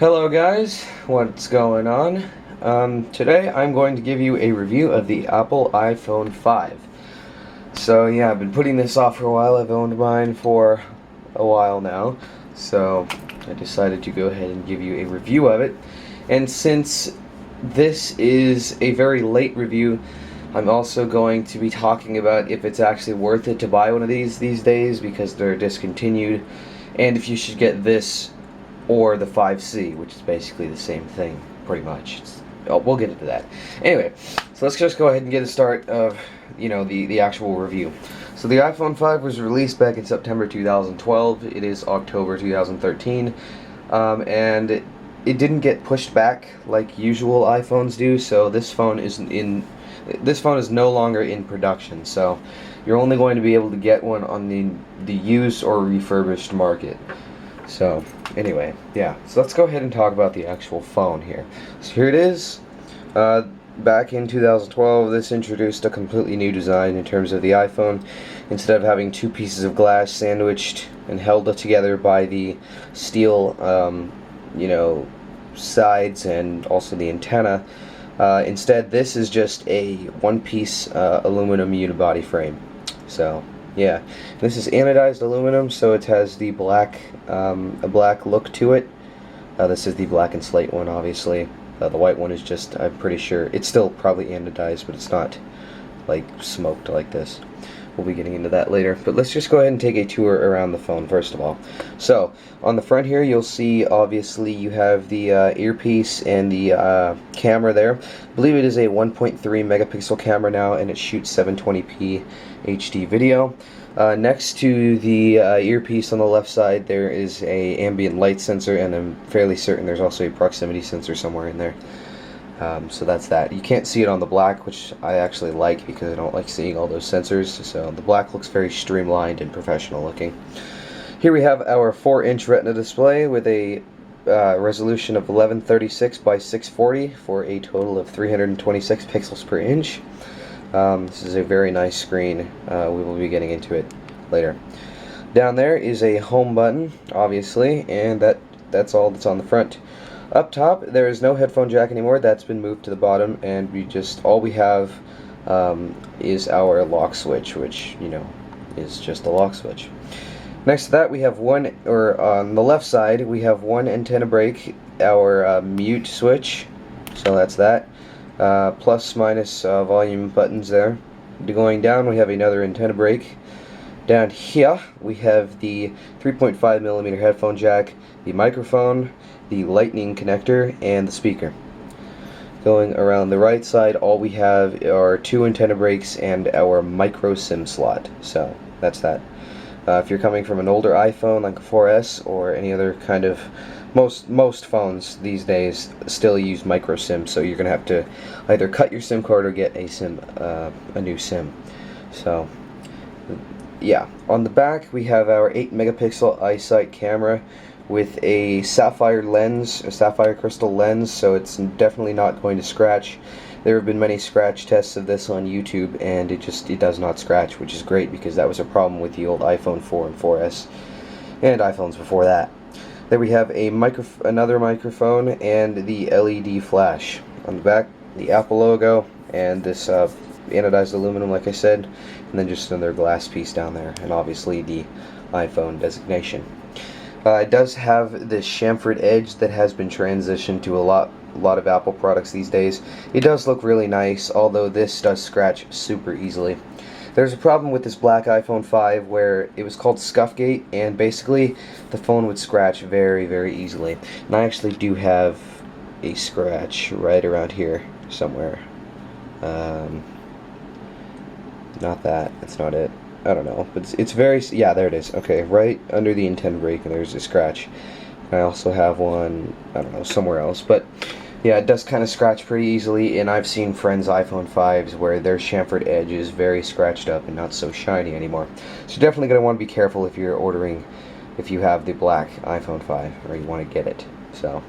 Hello guys, what's going on? Today I'm going to give you a review of the Apple iPhone 5. So yeah, I've been putting this off for a while. I've owned mine for a while now, so I decided to go ahead and give you a review of it. And since this is a very late review, I'm also going to be talking about if it's actually worth it to buy one of these days because they're discontinued, and if you should get this or the 5C, which is basically the same thing, pretty much. We'll get into that. Anyway, so let's just go ahead and get a start of, the actual review. So the iPhone 5 was released back in September 2012. It is October 2013, and it didn't get pushed back like usual iPhones do. So this phone is no longer in production. So you're only going to be able to get one on the used or refurbished market. So anyway, yeah, so let's go ahead and talk about the actual phone here. So here it is. Back in 2012, this introduced a completely new design in terms of the iPhone. Instead of having two pieces of glass sandwiched and held together by the steel, sides and also the antenna, instead this is just a one-piece aluminum unibody frame. So yeah, this is anodized aluminum, so it has the black, a black look to it. This is the black and slate one, obviously. The white one is just, I'm pretty sure, it's still probably anodized, but it's not like smoked like this. We'll be getting into that later, but let's just go ahead and take a tour around the phone first of all. So on the front here, you'll see obviously you have the earpiece and the camera there. I believe it is a 1.3 megapixel camera now, and it shoots 720p HD video. Next to the earpiece on the left side, there is a ambient light sensor, and I'm fairly certain there's also a proximity sensor somewhere in there. So that's that. You can't see it on the black, which I actually like because I don't like seeing all those sensors. So the black looks very streamlined and professional looking. Here we have our 4-inch Retina display with a resolution of 1136 by 640 for a total of 326 pixels per inch. This is a very nice screen. We will be getting into it later. Down there is a home button, obviously, and that's all that's on the front. Up top, there is no headphone jack anymore. That's been moved to the bottom, and all we have is our lock switch, which is just a lock switch. Next to that, we have on the left side, we have one antenna brake, our mute switch. So that's that. Plus minus volume buttons there. Going down, we have another antenna brake. Down here we have the 3.5mm headphone jack, the microphone, the lightning connector, and the speaker. Going around the right side, all we have are two antenna brakes and our micro SIM slot. So that's that. If you're coming from an older iPhone like a 4S or any other kind of, most phones these days still use micro SIM, so you're gonna have to either cut your SIM card or get a new SIM. So yeah, on the back we have our 8 megapixel iSight camera with a sapphire crystal lens, so it's definitely not going to scratch. There have been many scratch tests of this on YouTube, and it does not scratch, which is great because that was a problem with the old iPhone 4 and 4S and iPhones before that. Then we have another microphone and the LED flash. On the back, the Apple logo and this anodized aluminum, like I said, and then just another glass piece down there, and obviously the iPhone designation. It does have this chamfered edge that has been transitioned to a lot of Apple products these days. It does look really nice, although this does scratch super easily. There's a problem with this black iPhone 5 where it was called Scuffgate, and basically the phone would scratch very, very easily. And I actually do have a scratch right around here somewhere. Not that. That's not it. I don't know, but it's very, yeah, there it is. Okay, right under the antenna brake, and there's a scratch. I also have one, I don't know, somewhere else, but yeah, it does kind of scratch pretty easily, and I've seen friends' iPhone 5s where their chamfered edge is very scratched up and not so shiny anymore. So you're definitely going to want to be careful if you're ordering, if you have the black iPhone 5, or you want to get it. So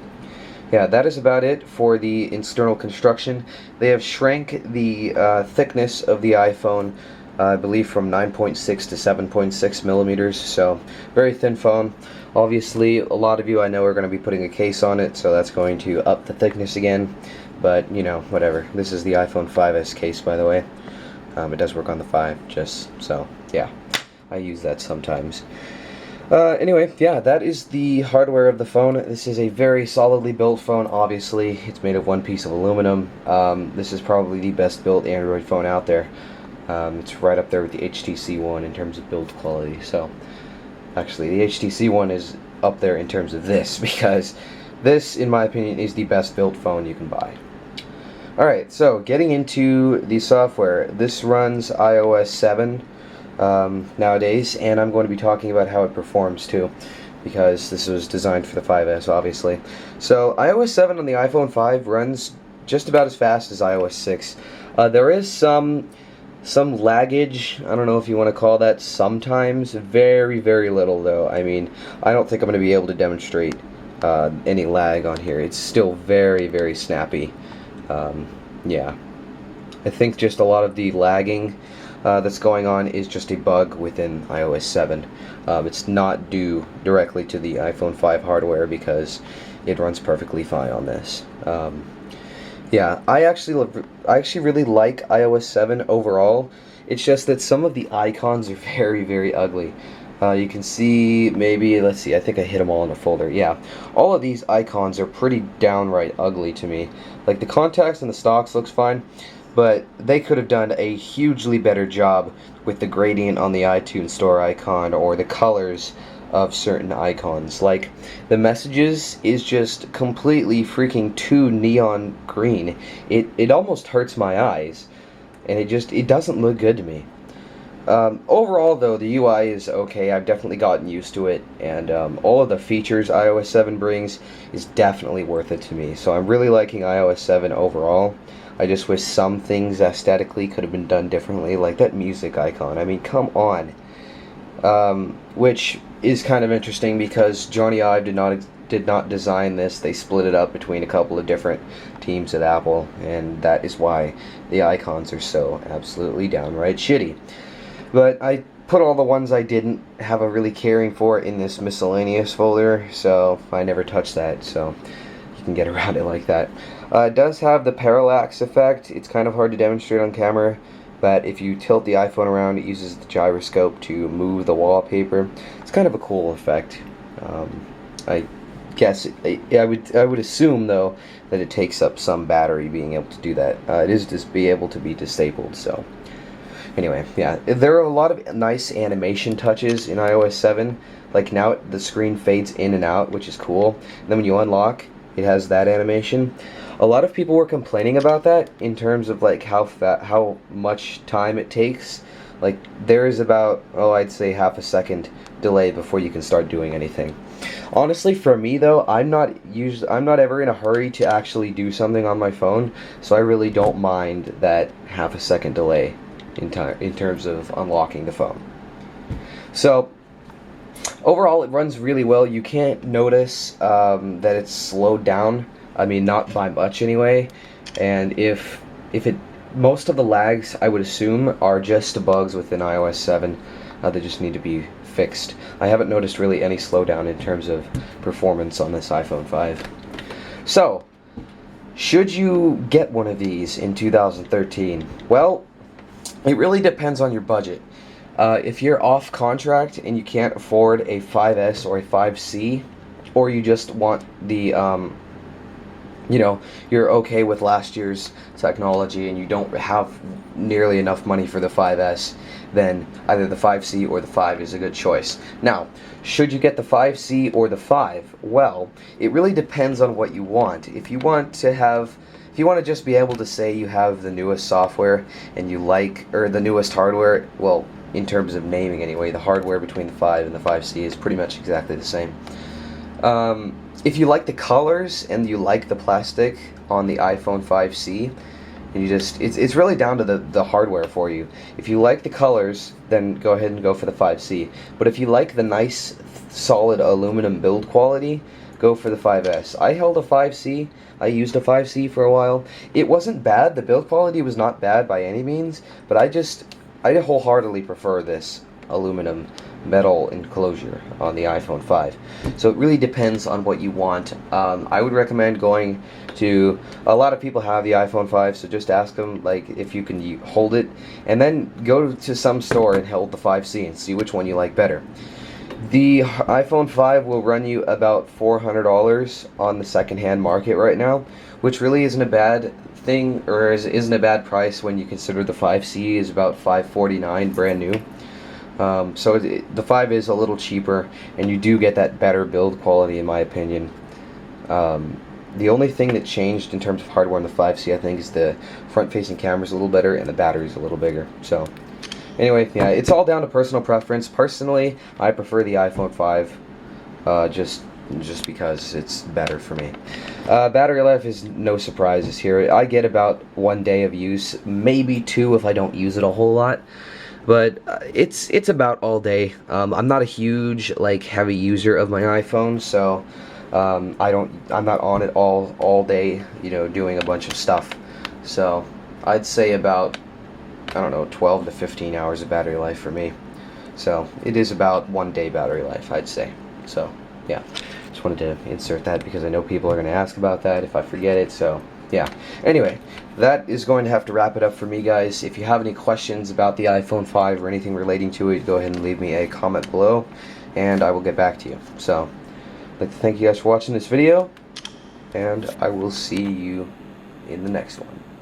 yeah, that is about it for the external construction. They have shrank the thickness of the iPhone I believe from 9.6 to 7.6 millimeters, so very thin phone. Obviously, a lot of you I know are going to be putting a case on it, so that's going to up the thickness again, but, you know, whatever. This is the iPhone 5S case, by the way. It does work on the 5, just so, yeah. I use that sometimes. Anyway, yeah, that is the hardware of the phone. This is a very solidly built phone, obviously. It's made of one piece of aluminum. This is probably the best built Android phone out there. It's right up there with the HTC One in terms of build quality. So, actually, the HTC One is up there in terms of this, because this, in my opinion, is the best built phone you can buy. Alright, so getting into the software. This runs iOS 7 nowadays, and I'm going to be talking about how it performs too, because this was designed for the 5S, obviously. So iOS 7 on the iPhone 5 runs just about as fast as iOS 6. There is some laggage, I don't know if you want to call that, sometimes. Very, very little, though. I mean, I don't think I'm going to be able to demonstrate any lag on here. It's still very, very snappy. Yeah. I think just a lot of the lagging that's going on is just a bug within iOS 7. It's not due directly to the iPhone 5 hardware, because it runs perfectly fine on this. Yeah, I actually really like iOS 7 overall. It's just that some of the icons are very, very ugly. You can see, maybe, let's see, I think I hit them all in a folder. Yeah, all of these icons are pretty downright ugly to me. Like, the contacts and the stocks looks fine, but they could have done a hugely better job with the gradient on the iTunes Store icon, or the colors of certain icons. Like, the messages is just completely freaking too neon green. It almost hurts my eyes, and it doesn't look good to me. Overall, though, the UI is okay. I've definitely gotten used to it, and all of the features iOS 7 brings is definitely worth it to me. So I'm really liking iOS 7 overall. I just wish some things aesthetically could have been done differently, like that music icon. I mean, come on. Which is kind of interesting, because Johnny Ive did not design this. They split it up between a couple of different teams at Apple, and that is why the icons are so absolutely downright shitty. But I put all the ones I didn't have a really caring for in this miscellaneous folder, so I never touched that, so you can get around it like that. It does have the parallax effect. It's kind of hard to demonstrate on camera, but if you tilt the iPhone around, it uses the gyroscope to move the wallpaper. It's kind of a cool effect. I guess I would assume, though, that it takes up some battery being able to do that. It is just be able to be disabled. So anyway, yeah, there are a lot of nice animation touches in iOS 7. Like, now the screen fades in and out, which is cool. And then when you unlock, it has that animation. A lot of people were complaining about that in terms of like how much time it takes. Like, there is about, I'd say half a second delay before you can start doing anything. Honestly, for me though, I'm not ever in a hurry to actually do something on my phone, so I really don't mind that half a second delay in terms of unlocking the phone. So overall, it runs really well. You can't notice that it's slowed down. I mean, not by much anyway. And if most of the lags, I would assume, are just bugs within iOS 7. They just need to be fixed. I haven't noticed really any slowdown in terms of performance on this iPhone 5. So, should you get one of these in 2013? Well, it really depends on your budget. If you're off contract and you can't afford a 5S or a 5C, or you just want the you're okay with last year's technology and you don't have nearly enough money for the 5S, then either the 5C or the 5 is a good choice. Now, should you get the 5C or the 5? Well, it really depends on what you want. If you want to just be able to say you have the newest software and or the newest hardware, well, in terms of naming anyway, the hardware between the 5 and the 5C is pretty much exactly the same. If you like the colors and you like the plastic on the iPhone 5C, and it's really down to the hardware for you. If you like the colors, then go ahead and go for the 5C. But if you like the nice, solid aluminum build quality, go for the 5S. I held a 5C. I used a 5C for a while. It wasn't bad. The build quality was not bad by any means, but I wholeheartedly prefer this aluminum metal enclosure on the iPhone 5. So it really depends on what you want. I would recommend going to, a lot of people have the iPhone 5, so just ask them like if you can hold it, and then go to some store and hold the 5C and see which one you like better. The iPhone 5 will run you about $400 on the secondhand market right now, which really isn't a bad thing, or isn't a bad price when you consider the 5C is about $549 brand new. So the 5 is a little cheaper, and you do get that better build quality in my opinion. The only thing that changed in terms of hardware on the 5C, I think, is the front-facing camera is a little better and the battery's a little bigger. So anyway, yeah, it's all down to personal preference. Personally, I prefer the iPhone 5, just because it's better for me. Battery life is no surprises here. I get about 1 day of use, maybe 2 if I don't use it a whole lot. But it's about all day. I'm not a huge heavy user of my iPhone, so I'm not on it all day, doing a bunch of stuff. So I'd say about, I don't know, 12 to 15 hours of battery life for me. So it is about 1 day battery life, I'd say. So yeah, just wanted to insert that because I know people are going to ask about that if I forget it. So yeah, anyway, that is going to have to wrap it up for me, guys. If you have any questions about the iPhone 5 or anything relating to it, go ahead and leave me a comment below and I will get back to you. So I'd like to thank you guys for watching this video, and I will see you in the next one.